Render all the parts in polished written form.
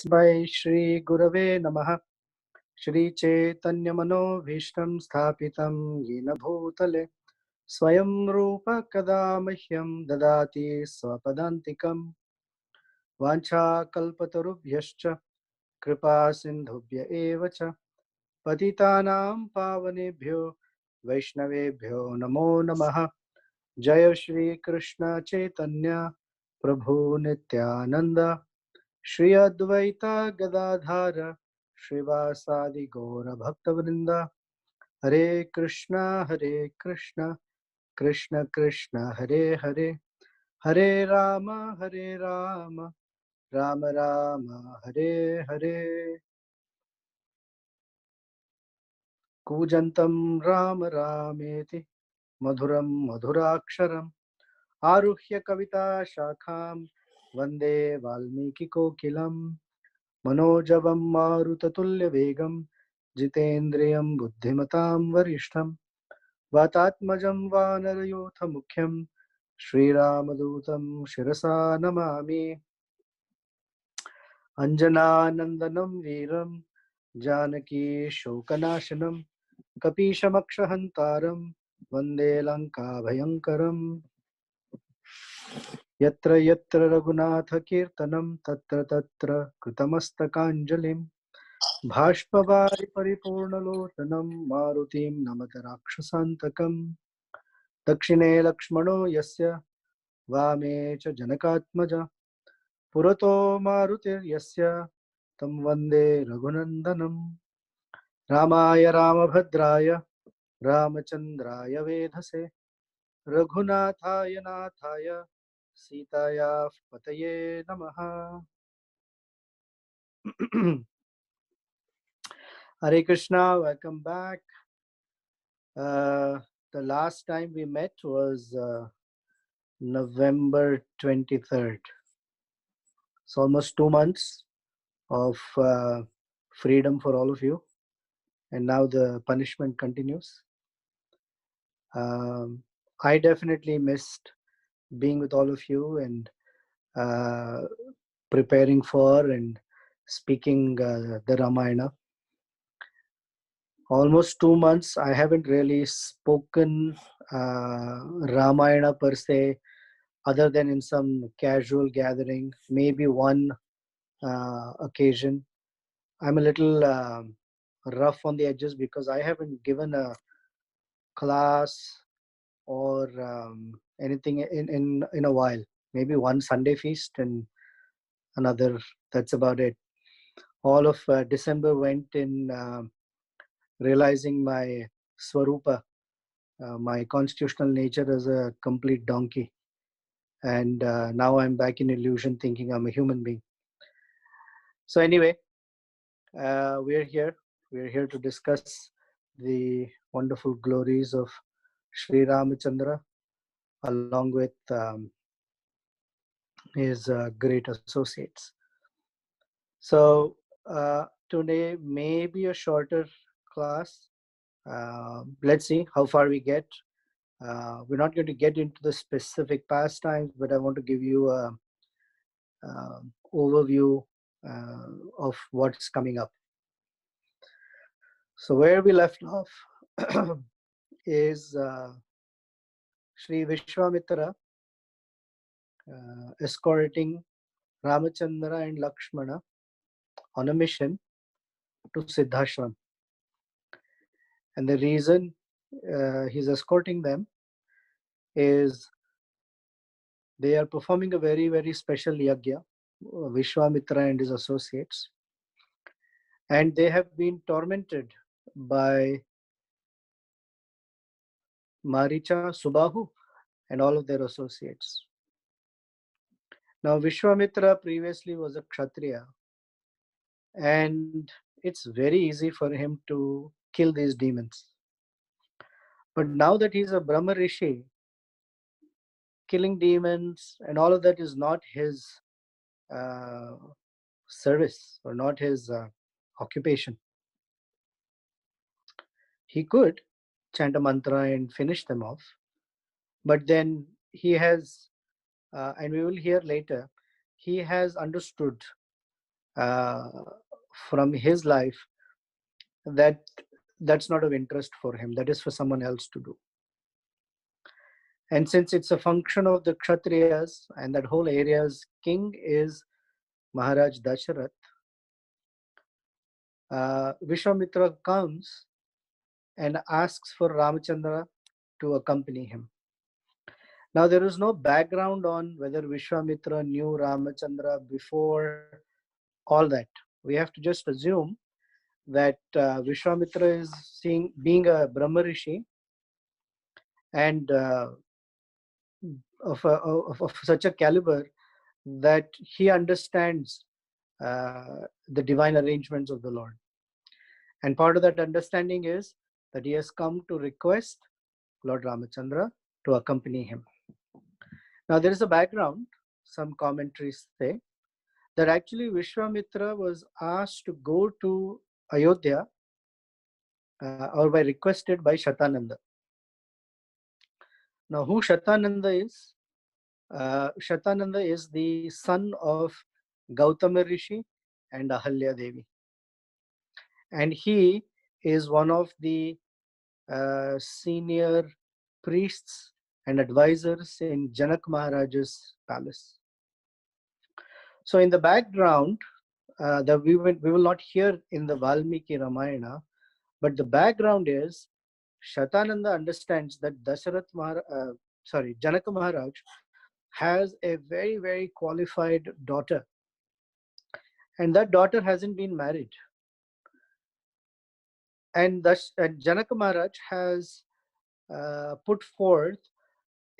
by Shri Gurave Namaha. Shri Chaitanya Manobhishtam Sthapitam Yena Bhutale Swayam Rupa Kada Mahyam Dadati Swapadantikam Vancha Kalpatarubhyascha Kripa Sindhubhya Evacha Patitanam Pavanebhyo Vaishnavebhyo Namo Namaha. Jaya Shri Krishna Chaitanya Prabhu Nityananda Shri Advaita Gadadhara Srivasadi Gaura Bhaktavrinda Hare Krishna Krishna Krishna Hare Hare Hare Rama Rama Rama Hare Hare Kujantam Rama Rameti Madhuram Madhuraksharam Aruhya Kavita Shakham Vande Valmiki Kokilam Manojabam Marutatulya Vegam Jitendriyam Buddhimatam Varishtham Vatatmajam Vanarayotha Mukhyam Shri Ramadutam Shirasa Namami Anjana Nandanam Veeram Janaki Shokanashanam Kapishamakshahantaram Vande Lanka Bhayankaram Yatra Yatra Raghunatha Kirtanam Tatra Tatra Kritamastakанjalim Bhashpavari Paripurnalotanam Marutim Namata Rakshasantakam Dakshine Lakshmano Yasya Vame Cha Janakatmaja Purato Marutir Yasya Tam Vande Raghunandanam Ramaya Ramabhadraya Ramachandraya Vedhase Raghunathaya Nathaya Sitaya Pataye Namaha. Hare Krishna, welcome back. The last time we met was November 23rd. It's almost 2 months of freedom for all of you. And now the punishment continues. I definitely missed being with all of you and preparing for and speaking the Ramayana. Almost 2 months, I haven't really spoken Ramayana per se, other than in some casual gathering, maybe one occasion. I'm a little rough on the edges because I haven't given a class or anything in a while. Maybe one Sunday feast and another, that's about it. All of December went in realizing my Swarupa, my constitutional nature as a complete donkey. And now I'm back in illusion thinking I'm a human being. So anyway, we're here. We're here to discuss the wonderful glories of Sri Ramachandra along with his great associates. So today may be a shorter class. Let's see how far we get. We're not going to get into the specific pastimes, but I want to give you a overview of what's coming up. So where we left off is Sri Vishwamitra escorting Ramachandra and Lakshmana on a mission to Siddhashram. And the reason he's escorting them is they are performing a very, very special yajna, Vishwamitra and his associates. And they have been tormented by Maricha, Subahu, and all of their associates. Now, Vishwamitra previously was a Kshatriya, and it's very easy for him to kill these demons. But now that he's a Brahma Rishi, killing demons and all of that is not his service or not his occupation. He could chant a mantra and finish them off, but then he has, and we will hear later, he has understood uh, from his life, that that's not of interest for him. That is for someone else to do. And since it's a function of the Kshatriyas, and that whole area's king is Maharaj Dasharath, Vishwamitra comes and asks for Ramachandra to accompany him. Now, there is no background on whether Vishwamitra knew Ramachandra before all that. We have to just assume that Vishwamitra is being a Brahma Rishi and of such a caliber that he understands the divine arrangements of the Lord. And part of that understanding is that he has come to request Lord Ramachandra to accompany him. Now, there is a background. Some commentaries say that actually Vishwamitra was asked to go to Ayodhya or by requested by Shatananda. Now, who Shatananda is? Shatananda is the son of Gautama Rishi and Ahalya Devi. And he is one of the senior priests and advisors in Janak Maharaj's palace. So in the background, that we will not hear in the Valmiki Ramayana, but the background is Shatananda understands that Janaka Maharaj has a very, very qualified daughter, and that daughter hasn't been married. And Janaka Maharaj has put forth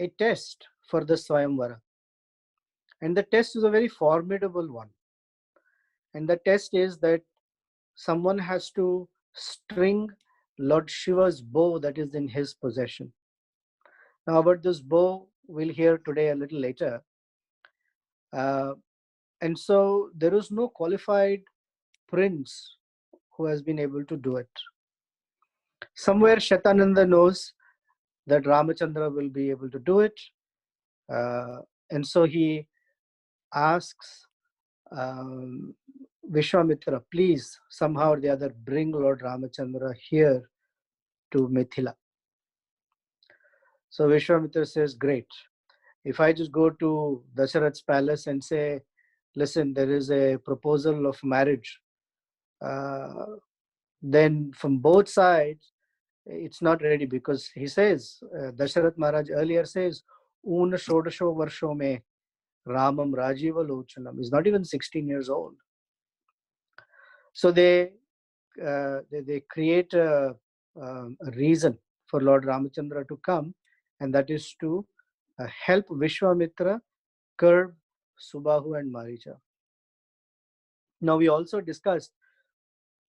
a test for the Swayamvara. And the test is a very formidable one. And the test is that someone has to string Lord Shiva's bow that is in his possession. Now, about this bow, we'll hear today a little later. And so there is no qualified prince who has been able to do it. Somewhere Shatananda knows that Ramachandra will be able to do it. And so he asks Vishwamitra, please, somehow or the other, bring Lord Ramachandra here to Mithila. So Vishwamitra says, great. If I just go to Dasharath's palace and say, listen, there is a proposal of marriage, then from both sides, it's not ready, because he says, Dasharath Maharaj earlier says, Un Shodasho Varsho Me Ramam Rajiva Lochanam. He's not even 16 years old. So they create a reason for Lord Ramachandra to come, and that is to help Vishwamitra curb Subahu and Maricha. Now, we also discussed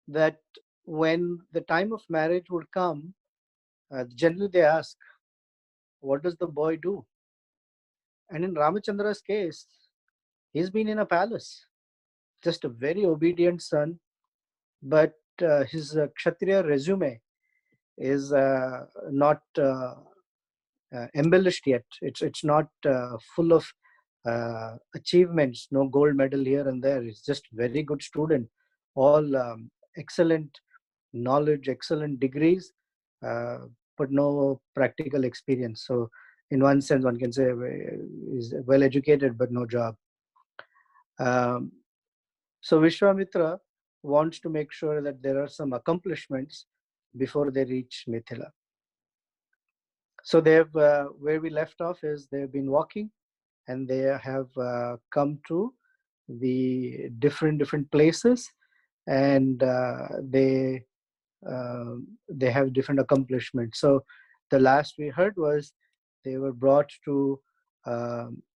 that when the time of marriage would come, generally they ask, what does the boy do? And in Ramachandra's case, he's been in a palace, just a very obedient son, but his Kshatriya resume is not embellished yet. It's not full of achievements, no gold medal here and there. It's just very good student, all excellent knowledge, excellent degrees, but no practical experience. So in one sense, one can say is well educated, but no job. So Vishwamitra wants to make sure that there are some accomplishments before they reach Mithila. So they've where we left off is they've been walking, and they have come to the different places, and they have different accomplishments. So the last we heard was they were brought to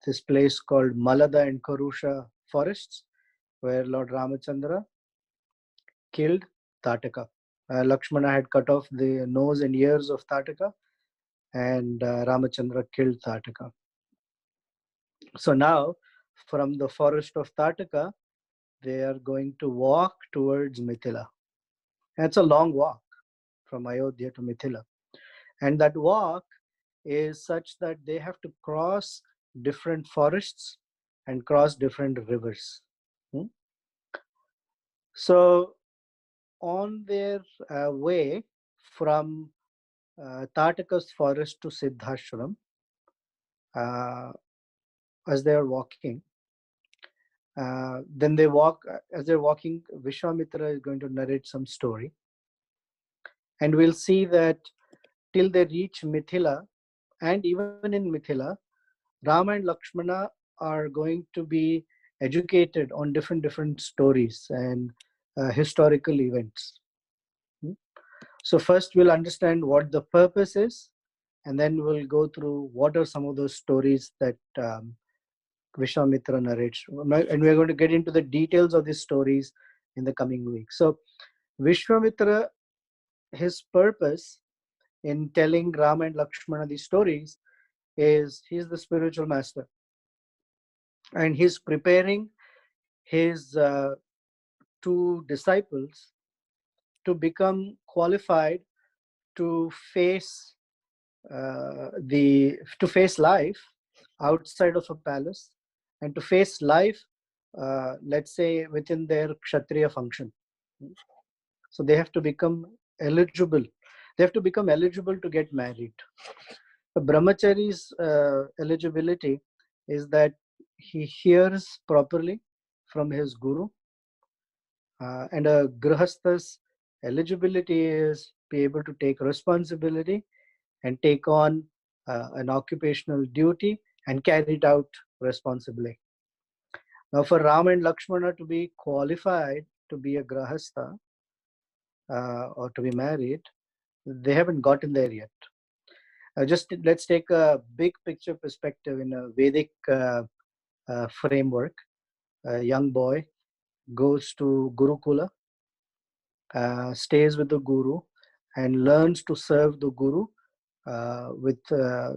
this place called Malada and Karusha forests, where Lord Ramachandra killed Tataka. Lakshmana had cut off the nose and ears of Tataka, and Ramachandra killed Tataka. So now, from the forest of Tataka, they are going to walk towards Mithila. And it's a long walk from Ayodhya to Mithila. And that walk is such that they have to cross different forests and cross different rivers. So on their way from Tataka's forest to Siddhashram, uh, as they are walking, then they walk, as they're walking, Vishwamitra is going to narrate some story. And we'll see that till they reach Mithila, and even in Mithila, Rama and Lakshmana are going to be educated on different stories and historical events. Hmm? So first we'll understand what the purpose is, and then we'll go through what are some of those stories that Vishwamitra narrates. And we're going to get into the details of these stories in the coming week. So Vishwamitra, his purpose in telling Rama and Lakshmana these stories is he's the spiritual master, and he's preparing his two disciples to become qualified to face to face life outside of a palace, and to face life, let's say, within their kshatriya function. So they have to become eligible. They have to become eligible to get married. The brahmachari's eligibility is that he hears properly from his guru, and a grihastha's eligibility is be able to take responsibility and take on an occupational duty and carry it out responsibly. Now, for Ram and Lakshmana to be qualified to be a grahastha or to be married, they haven't gotten there yet. Just let's take a big picture perspective in a Vedic framework. A young boy goes to Gurukula, stays with the guru, and learns to serve the guru with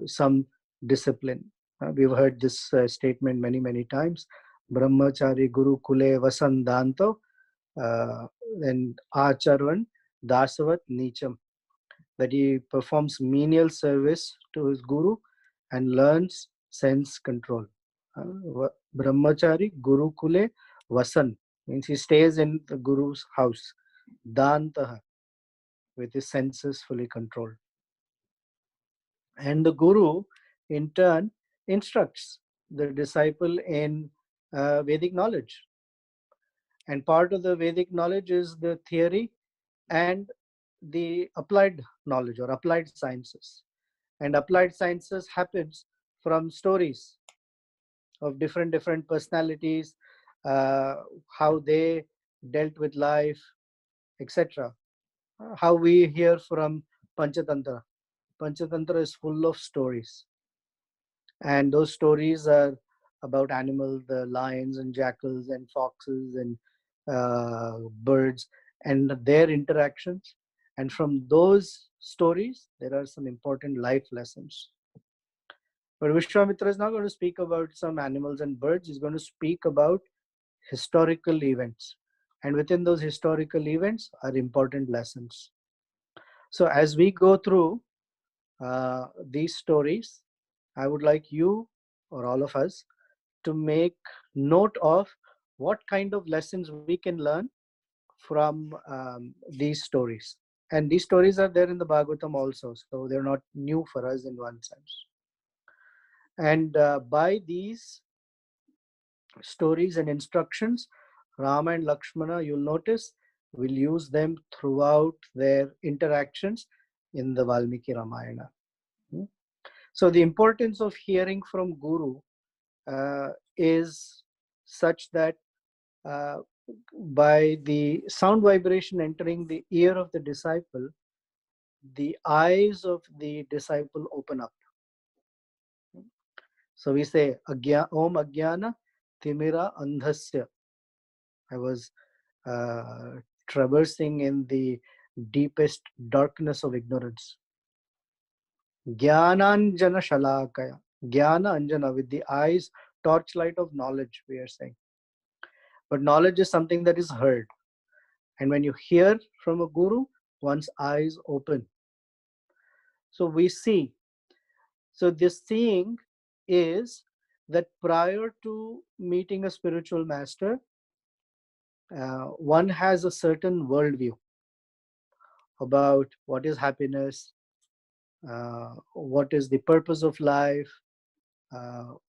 some discipline. We've heard this statement many times. Brahmachari Guru Kule Vasandanto and Acharvan Dasavat Nicham. That he performs menial service to his guru and learns sense control. Brahmachari Guru Kule Vasan means he stays in the guru's house. Dantaha, with his senses fully controlled. And the guru, in turn, instructs the disciple in Vedic knowledge. And part of the Vedic knowledge is the theory and the applied knowledge or applied sciences. And applied sciences happens from stories of different personalities, how they dealt with life, etc. How we hear from Panchatantra. Panchatantra is full of stories, and those stories are about animals, the lions and jackals and foxes and birds and their interactions. And from those stories, there are some important life lessons. But Vishwamitra is not going to speak about some animals and birds. He's going to speak about historical events. And within those historical events are important lessons. So as we go through these stories, I would like you or all of us to make note of what kind of lessons we can learn from these stories. And these stories are there in the Bhagavatam also, so they're not new for us in one sense. And by these stories and instructions, Rama and Lakshmana, you'll notice, will use them throughout their interactions in the Valmiki Ramayana. So the importance of hearing from Guru is such that by the sound vibration entering the ear of the disciple, the eyes of the disciple open up. So we say, Om Agyana Timira Andhasya. I was traversing in the deepest darkness of ignorance. Jnananjana Shalakaya. Jnana Anjana, with the eyes, torchlight of knowledge, we are saying. But knowledge is something that is heard. And when you hear from a guru, one's eyes open. So we see. So this seeing is that prior to meeting a spiritual master, one has a certain worldview about what is happiness, what is the purpose of life,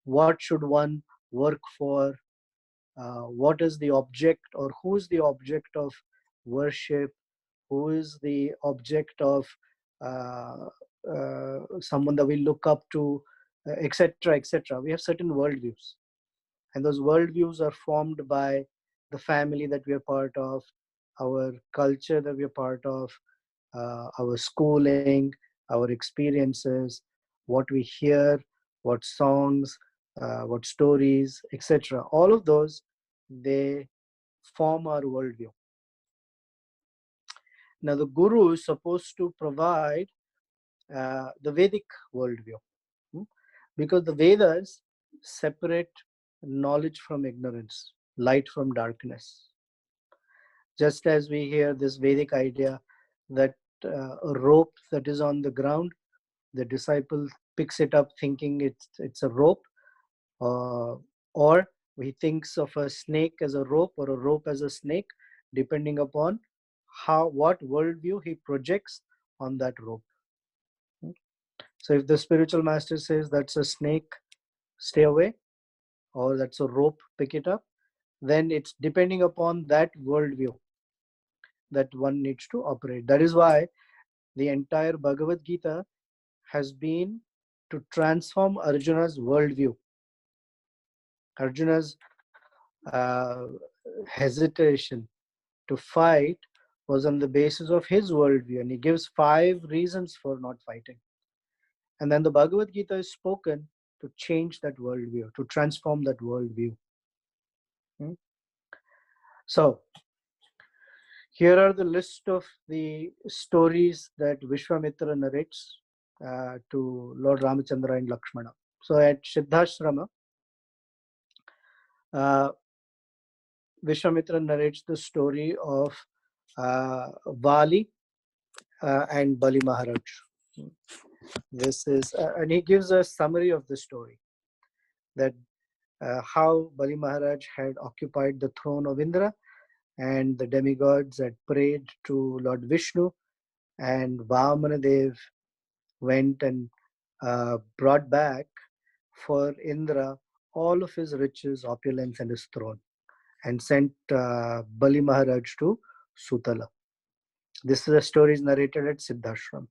what should one work for, what is the object or who is the object of worship, who is the object of uh, someone that we look up to, etc., etc. We have certain worldviews, and those worldviews are formed by the family that we are part of, our culture that we are part of, our schooling, our experiences, what we hear, what songs, what stories, etc. All of those, they form our worldview. Now, the guru is supposed to provide the Vedic worldview, hmm, because the Vedas separate knowledge from ignorance, light from darkness. Just as we hear this Vedic idea that a rope that is on the ground, the disciple picks it up thinking it's a rope, uh, or he thinks of a snake as a rope or a rope as a snake, depending upon what worldview he projects on that rope. So if the spiritual master says that's a snake, stay away, or that's a rope, pick it up, then it's depending upon that worldview that one needs to operate. That is why the entire Bhagavad Gita has been to transform Arjuna's worldview. Arjuna's uh, hesitation to fight was on the basis of his worldview, and he gives 5 reasons for not fighting. And then the Bhagavad Gita is spoken to change that worldview, to transform that worldview. So, here are the list of the stories that Vishwamitra narrates to Lord Ramachandra and Lakshmana. So, at Siddhashrama, Vishwamitra narrates the story of Vali and Bali Maharaj. This is, and he gives a summary of the story, that how Bali Maharaj had occupied the throne of Indra, and the demigods had prayed to Lord Vishnu, and Vamanadev went and brought back for Indra all of his riches, opulence, and his throne, and sent Bali Maharaj to Sutala. This is a story is narrated at Siddhashram.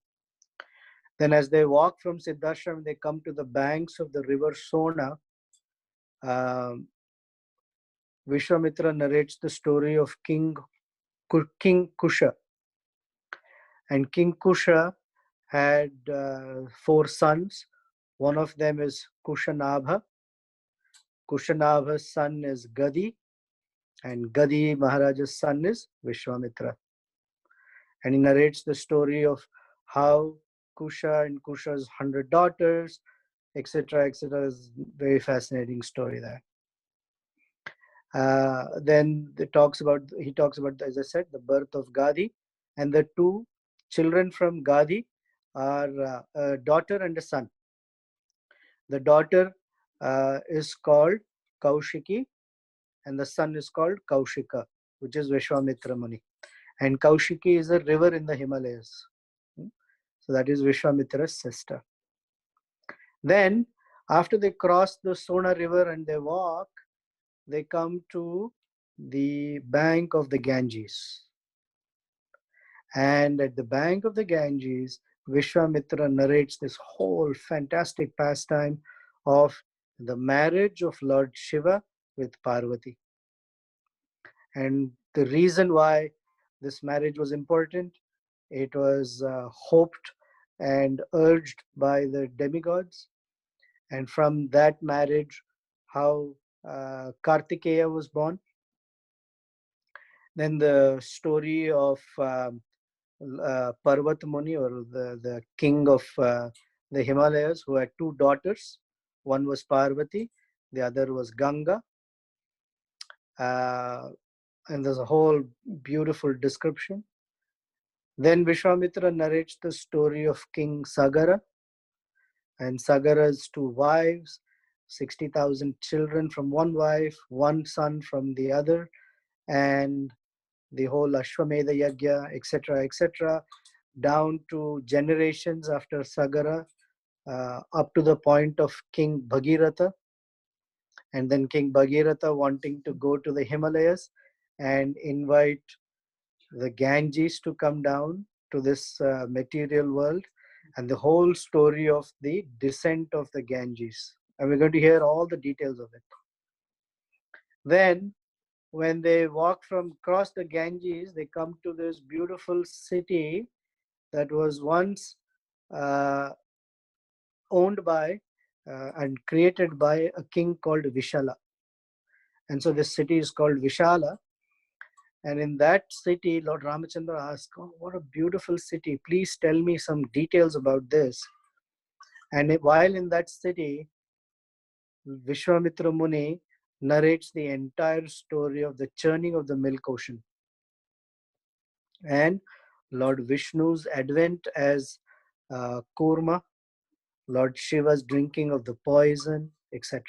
Then as they walk from Siddhashram, they come to the banks of the river Sona. Vishwamitra narrates the story of King Kusha. And King Kusha had 4 sons. One of them is Kushanabha. Kushanabha's son is Gadi, and Gadi Maharaj's son is Vishwamitra. And he narrates the story of how Kusha and Kusha's 100 daughters, etc., etc. is very fascinating story there. Then he talks about, as I said, the birth of Gadi, and the 2 children from Gadi are a daughter and a son. The daughter is called Kaushiki, and the son is called Kaushika, which is Vishwamitra Muni. And Kaushiki is a river in the Himalayas. So that is Vishwamitra's sister. Then, after they cross the Sona river and they walk, they come to the bank of the Ganges. And at the bank of the Ganges, Vishwamitra narrates this whole fantastic pastime of the marriage of Lord Shiva with Parvati. And the reason why this marriage was important, it was hoped and urged by the demigods. And from that marriage, how Kartikeya was born. Then the story of Parvat Muni, or the king of the Himalayas, who had 2 daughters. One was Parvati, the other was Ganga. And there's a whole beautiful description. Then Vishwamitra narrates the story of King Sagara and Sagara's 2 wives, 60,000 children from one wife, 1 son from the other, and the whole Ashwamedha Yagya, etc., etc., down to generations after Sagara, up to the point of King Bhagiratha, and then King Bhagiratha wanting to go to the Himalayas and invite the Ganges to come down to this material world, and the whole story of the descent of the Ganges. And we're going to hear all the details of it. Then, when they walk from across the Ganges, they come to this beautiful city that was once uh, owned by and created by a king called Vishala. And so this city is called Vishala. And in that city, Lord Ramachandra asked, "Oh, what a beautiful city. Please tell me some details about this." And while in that city, Vishwamitra Muni narrates the entire story of the churning of the milk ocean and Lord Vishnu's advent as Kurma, Lord Shiva's drinking of the poison, etc.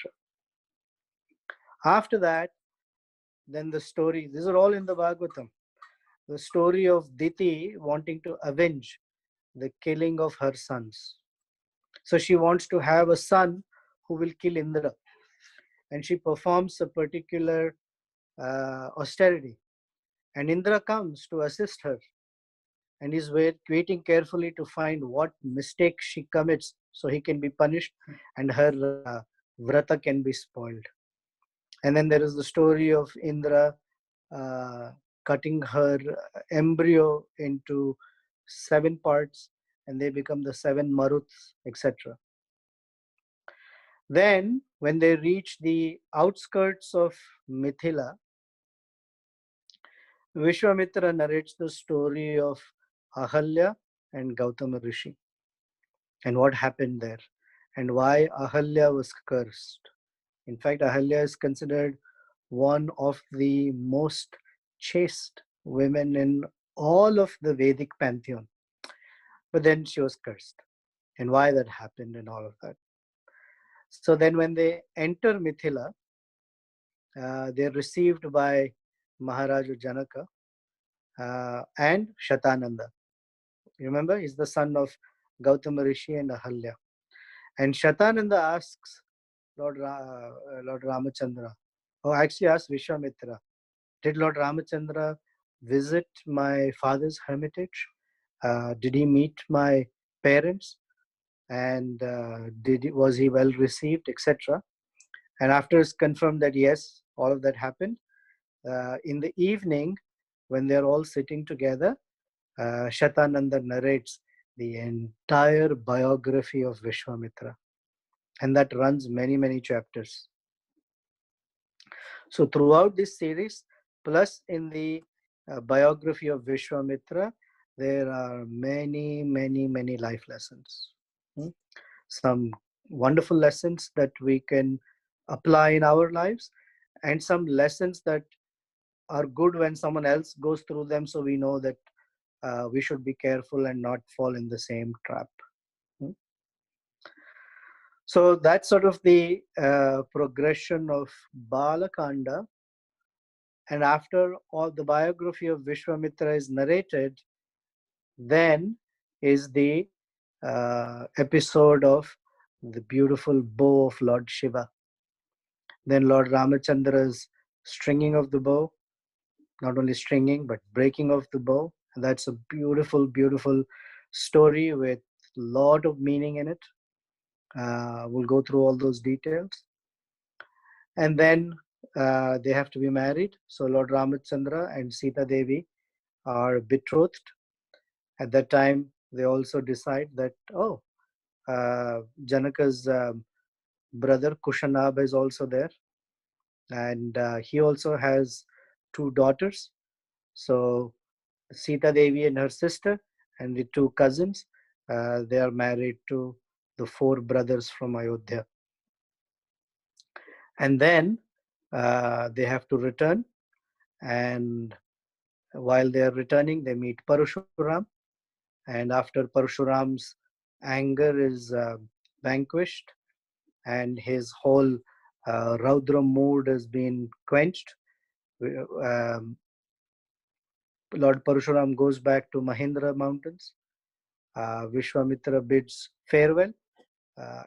After that, then the story, these are all in the Bhagavatam, the story of Diti wanting to avenge the killing of her sons. So she wants to have a son who will kill Indra. And she performs a particular austerity. And Indra comes to assist her and is waiting carefully to find what mistake she commits so he can be punished and her vrata can be spoiled. And then there is the story of Indra uh, cutting her embryo into 7 parts and they become the 7 maruts, etc. Then, when they reach the outskirts of Mithila, Vishwamitra narrates the story of Ahalya and Gautama Rishi and what happened there and why Ahalya was cursed. In fact, Ahalya is considered one of the most chaste women in all of the Vedic pantheon. But then she was cursed and why that happened and all of that. So then when they enter Mithila, they're received by Maharaja Janaka and Shatananda. Remember, he's the son of Gautama Rishi and Ahalya. And Shatananda asks Lord Ramachandra, oh, actually asks Vishwamitra, did Lord Ramachandra visit my father's hermitage? Did he meet my parents? And was he well received, etc.? And after it's confirmed that yes, all of that happened, in the evening, when they're all sitting together, Shatananda narrates the entire biography of Vishwamitra. And that runs many, many chapters. So throughout this series, plus in the biography of Vishwamitra, there are many, many, many life lessons. Some wonderful lessons that we can apply in our lives, and some lessons that are good when someone else goes through them, so we know that we should be careful and not fall in the same trap. So that's sort of the progression of Balakanda. And after all the biography of Vishwamitra is narrated, then is the episode of the beautiful bow of Lord Shiva. Then Lord Ramachandra's stringing of the bow, not only stringing, but breaking of the bow. And that's a beautiful, beautiful story with a lot of meaning in it. We'll go through all those details. And then they have to be married. So Lord Ramachandra and Sita Devi are betrothed. At that time, they also decide that, oh, Janaka's brother Kushanabha is also there. And he also has 2 daughters. So Sita Devi and her sister and the 2 cousins, they are married to the 4 brothers from Ayodhya. And then they have to return. And while they are returning, they meet Parashuram. And after Parashuram's anger is vanquished and his whole Raudra mood has been quenched, Um, Lord Parashuram goes back to Mahendra mountains. Vishwamitra bids farewell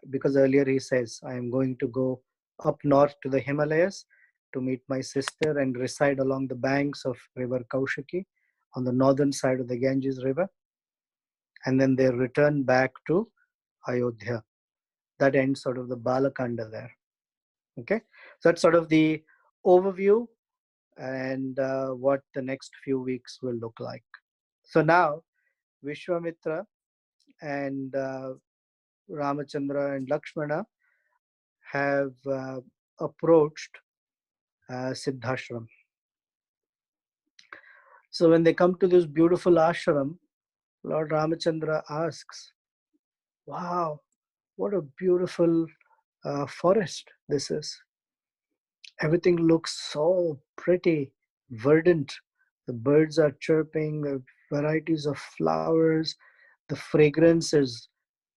because earlier he says, I am going to go up north to the Himalayas to meet my sister and reside along the banks of river Kaushiki on the northern side of the Ganges river. And then they return back to Ayodhya. That ends sort of the Balakanda there. Okay, so that's sort of the overview and what the next few weeks will look like. So now Vishwamitra and Ramachandra and Lakshmana have approached Siddhashram. So when they come to this beautiful ashram, Lord Ramachandra asks, wow, what a beautiful forest this is. Everything looks so pretty, verdant. The birds are chirping, the varieties of flowers, the fragrance is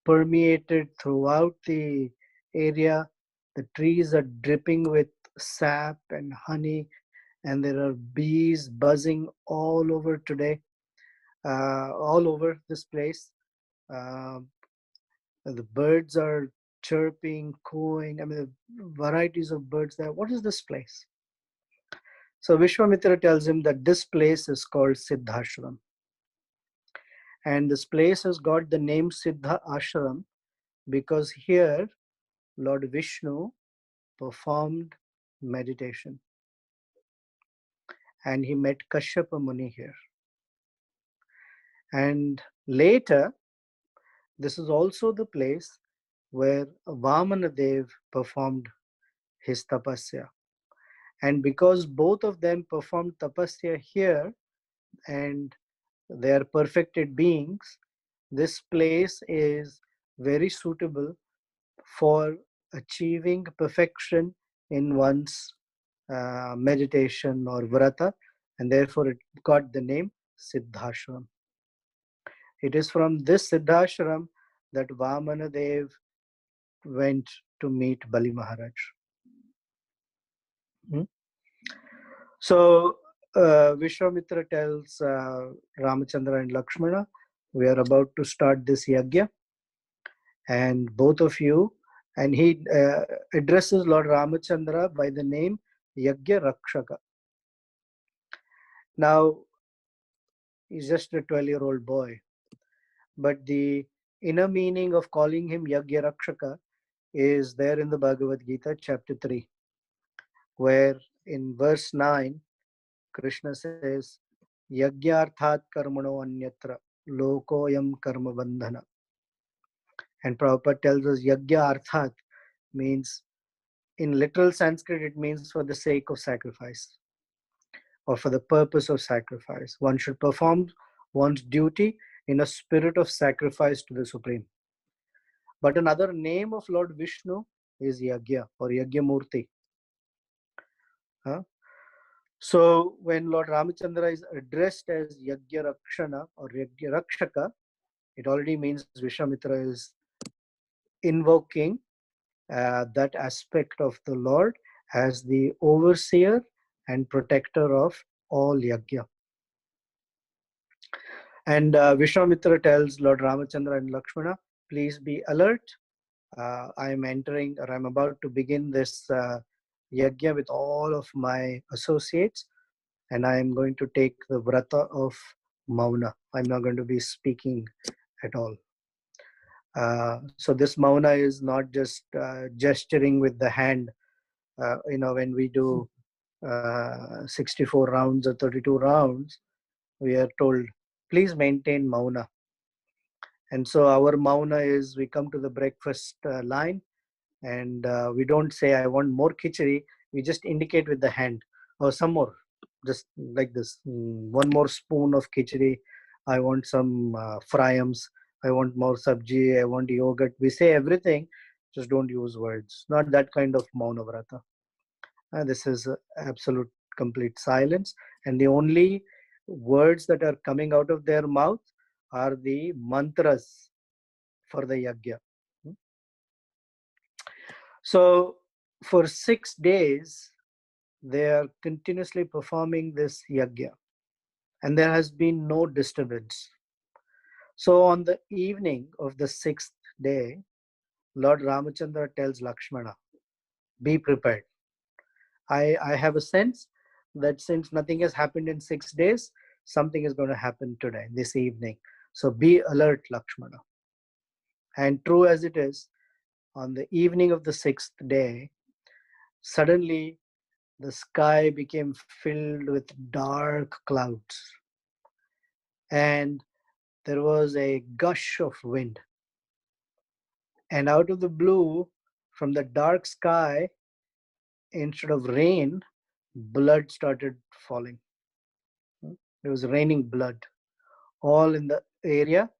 permeated throughout the area. The trees are dripping with sap and honey, and there are bees buzzing all over today, all over this place. Uh, the birds are chirping, cooing. I mean, the varieties of birds there. What is this place? So Vishwamitra tells him that this place is called Siddhashram. And this place has got the name Siddha Ashram because here Lord Vishnu performed meditation. And he met Kashyapa Muni here. And later, this is also the place where Vamanadev performed his tapasya. And because both of them performed tapasya here and they are perfected beings, this place is very suitable for achieving perfection in one's meditation or vrata, and therefore it got the name Siddhashram. It is from this Siddhashram that Vamanadev went to meet Bali Maharaj. So Vishwamitra tells Ramachandra and Lakshmana, we are about to start this yajna, and both of you, and he addresses Lord Ramachandra by the name Yajna Rakshaka. Now, he's just a 12-year-old boy, but the inner meaning of calling him Yajna Rakshaka is there in the Bhagavad Gita, chapter 3, where in verse 9, Krishna says, Yajnarthat karmano anyatra lokoyam karma bandhana. And Prabhupada tells us Yajna Arthat means, in literal Sanskrit, it means for the sake of sacrifice or for the purpose of sacrifice. One should perform one's duty in a spirit of sacrifice to the Supreme. But another name of Lord Vishnu is Yajna or Yajna Murti. So when Lord Ramachandra is addressed as Yajna Rakshana or Yajna Rakshaka, it already means Vishwamitra is invoking that aspect of the Lord as the overseer and protector of all yajna. And Vishwamitra tells Lord Ramachandra and Lakshmana, please be alert. I am entering, or I'm about to begin this yajna with all of my associates, and I am going to take the vrata of Mauna. I'm not going to be speaking at all. So this Mauna is not just gesturing with the hand. When we do 64 rounds or 32 rounds, we are told, please maintain Mauna. And so our Mauna is, we come to the breakfast line and we don't say, I want more khichdi. We just indicate with the hand, or some more, just like this. One more spoon of khichdi. I want some fryams. I want more sabji. I want yogurt. We say everything, just don't use words. Not that kind of Mauna Vrata. This is absolute complete silence, and the only words that are coming out of their mouth are the mantras for the yajna. So for 6 days they are continuously performing this yajna, and there has been no disturbance. So on the evening of the sixth day, Lord Ramachandra tells Lakshmana, be prepared. I have a sense that since nothing has happened in 6 days, something is going to happen today, this evening. So be alert, Lakshmana. And true as it is, on the evening of the sixth day, suddenly the sky became filled with dark clouds, and there was a gush of wind. And out of the blue, from the dark sky, instead of rain, blood started falling. It was raining blood all in the area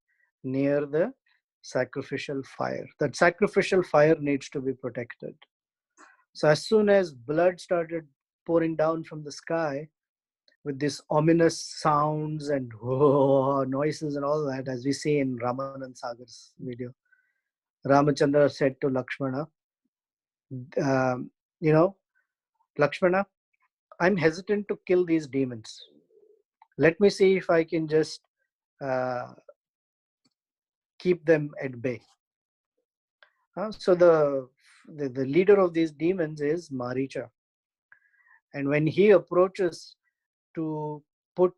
near the sacrificial fire. That sacrificial fire needs to be protected. So as soon as blood started pouring down from the sky with these ominous sounds and noises and all that, as we see in Ramanand Sagar's video, Ramachandra said to Lakshmana, um, you know, Lakshmana, I'm hesitant to kill these demons. Let me see if I can just uh, keep them at bay. So the leader of these demons is Maricha. And when he approaches to put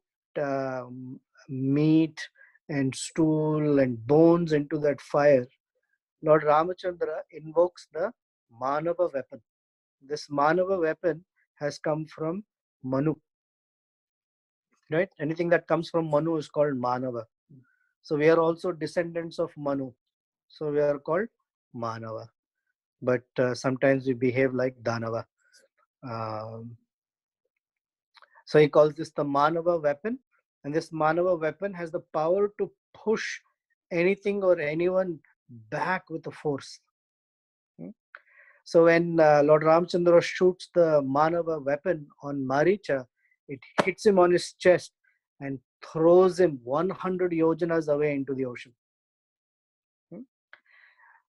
meat and stool and bones into that fire, Lord Ramachandra invokes the Manava weapon. This Manava weapon has come from Manu, right? Anything that comes from Manu is called Manava. So we are also descendants of Manu. So we are called Manava. But sometimes we behave like Danava. Um, so he calls this the Manava weapon. And this Manava weapon has the power to push anything or anyone back with a force. So when Lord Ramchandra shoots the Manava weapon on Maricha, it hits him on his chest and throws him 100 yojanas away into the ocean.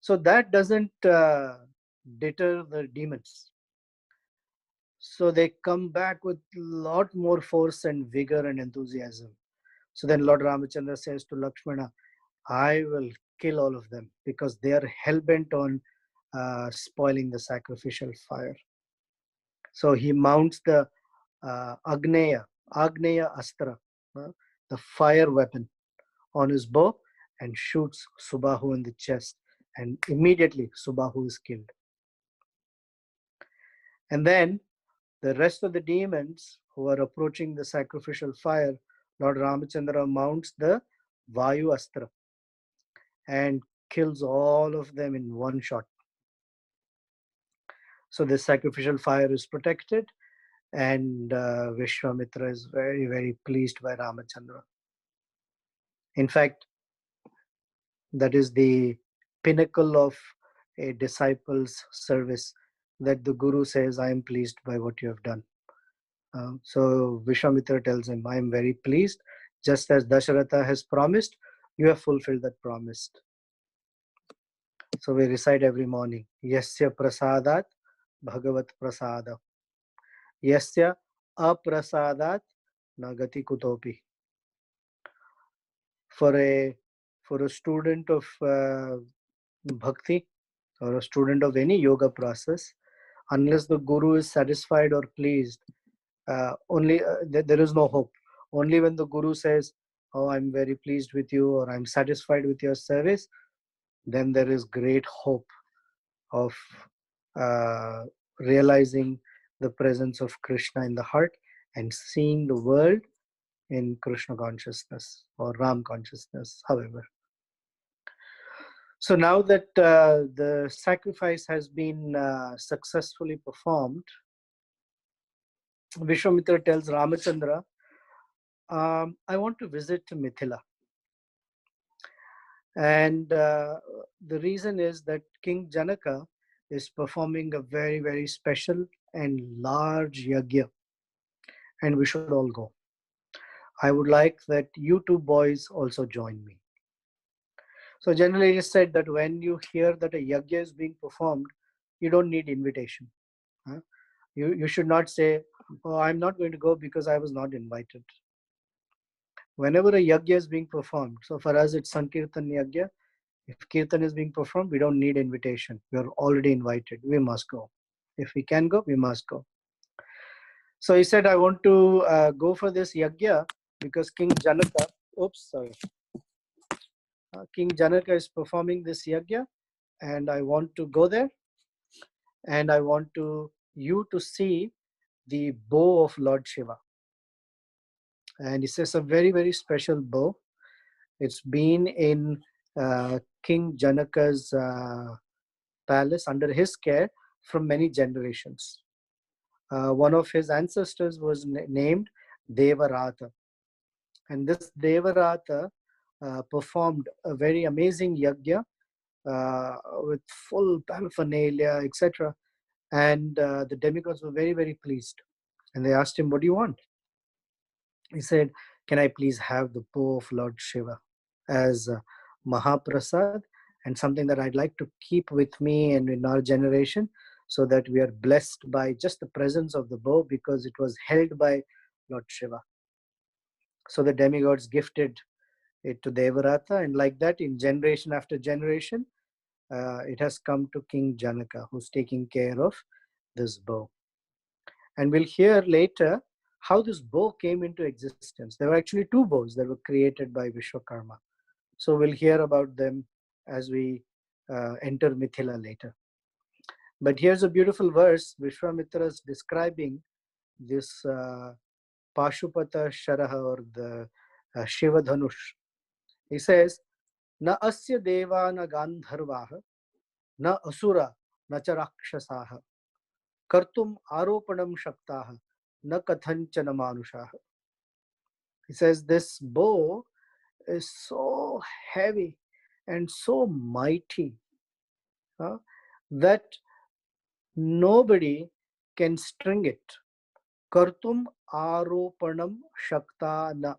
So that doesn't deter the demons. So they come back with a lot more force and vigor and enthusiasm. So then Lord Ramachandra says to Lakshmana, I will kill all of them because they are hell-bent on spoiling the sacrificial fire. So he mounts the Agneya Astra, the fire weapon, on his bow and shoots Subahu in the chest. And immediately Subahu is killed. And then the rest of the demons who are approaching the sacrificial fire, Lord Ramachandra mounts the Vayu Astra and kills all of them in one shot. So the sacrificial fire is protected, and Vishwamitra is very, very pleased by Ramachandra. In fact, that is the pinnacle of a disciple's service, that the Guru says, I am pleased by what you have done. So Vishwamitra tells him, I am very pleased. Just as Dasharatha has promised, you have fulfilled that promise. So we recite every morning, Yasya prasadat bhagavat prasada. Yasya aprasadat nagati kutopi. For a student of bhakti or a student of any yoga process, unless the Guru is satisfied or pleased, there is no hope. Only when the Guru says, oh, I'm very pleased with you, or I'm satisfied with your service, then there is great hope of realizing the presence of Krishna in the heart and seeing the world in Krishna consciousness or Ram consciousness, however. So now that the sacrifice has been successfully performed, Vishwamitra tells Ramachandra, I want to visit Mithila. And the reason is that King Janaka is performing a very, very special and large yajna, and we should all go. I would like that you two boys also join me. So generally it is said that when you hear that a yajna is being performed, you don't need invitation. You should not say, oh, I'm not going to go because I was not invited. Whenever a yajna is being performed, so for us it's Sankirtan yajna. If kirtan is being performed, we don't need invitation. We are already invited. We must go. If we can go, we must go. So he said, I want to go for this yajna because King Janaka, King Janaka is performing this yajna, and I want to go there, and I want you to see the bow of Lord Shiva. And he says a very, very special bow. It's been in King Janaka's palace under his care from many generations. One of his ancestors was named Devarata. And this Devarata performed a very amazing yajna with full paraphernalia, etc. And the demigods were very, very pleased. And they asked him, what do you want? He said, can I please have the bow of Lord Shiva as Mahaprasad and something that I'd like to keep with me and in our generation, so that we are blessed by just the presence of the bow because it was held by Lord Shiva. So the demigods gifted it to Devarata, and like that, in generation after generation, it has come to King Janaka, who's taking care of this bow. And we'll hear later how this bow came into existence. There were actually two bows that were created by Vishwakarma. So we'll hear about them as we enter Mithila later. But here's a beautiful verse. Vishwamitra is describing this Pashupata Sharaha, or the Shiva Dhanush. He says, Na asya deva na gandharvaha, na asura, na cha rakshasaha, kartum aropanam shaktaha, na kathanchana manushaha. He says, this bow is so heavy and so mighty that nobody can string it. Kartum aropanam shakta na.